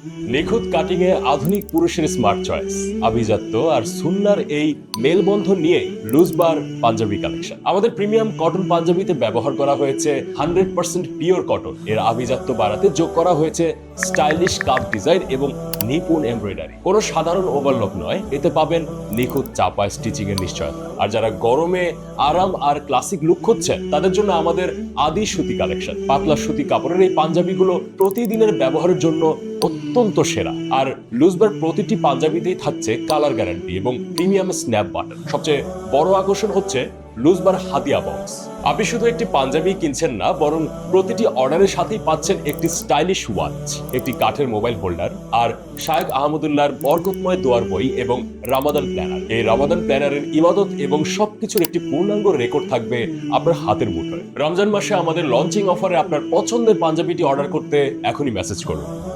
নিখুঁত কাটিং এ আধুনিক পুরুষের স্মার্ট চয়েস, আভিজাত্য আর সুন্নার এই মেলবন্ধন নিয়ে লুজবার পাঞ্জাবি কালেকশন। আমাদের প্রিমিয়াম কটন পাঞ্জাবিতে ব্যবহার করা হয়েছে 100% পিওর কটন। এর আভিজাত্য বাড়াতে যোগ করা হয়েছে স্টাইলিশ কাপ ডিজাইন এবং নিপুণ এমব্রয়ডারি। কোনো সাধারণ ওভারলক নয়, এতে পাবেন নিখুঁত চাপা স্টিচিং এর নিশ্চয়তা। আর যারা গরমে আরাম আর ক্লাসিক লুক খুঁজছেন তাদের জন্য আমাদের আদি সুতি কালেকশন। পাতলা সুতি কাপড়ের এই পাঞ্জাবিগুলো প্রতিদিনের ব্যবহারের জন্য অত্যন্ত সেরা। আর লুজবার প্রতিটি পাঞ্জাবিতেই থাকছে কালার গ্যারান্টি এবং প্রিমিয়াম স্ন্যাপ বাটন। সবচেয়ে বড় আকর্ষণ হচ্ছে লুজবার হাদিয়া বক্স। আপনি শুধু একটি পাঞ্জাবি কিনছেন না, বরং প্রতিটি অর্ডারের সাথেই পাচ্ছেন একটি স্টাইলিশ ওয়াচ, একটি কাঠের মোবাইল হোল্ডার আর শায়েখ আহমদুল্লাহর বরকতময় দোয়ার বই এবং রামাদান প্ল্যানার। এই রামাদান প্ল্যানারের ইবাদত এবং সবকিছুর একটি পূর্ণাঙ্গ রেকর্ড থাকবে আপনার হাতের মুঠোয়। রমজান মাসে আমাদের লঞ্চিং অফারে আপনার পছন্দের পাঞ্জাবিটি অর্ডার করতে এখনই মেসেজ করুন।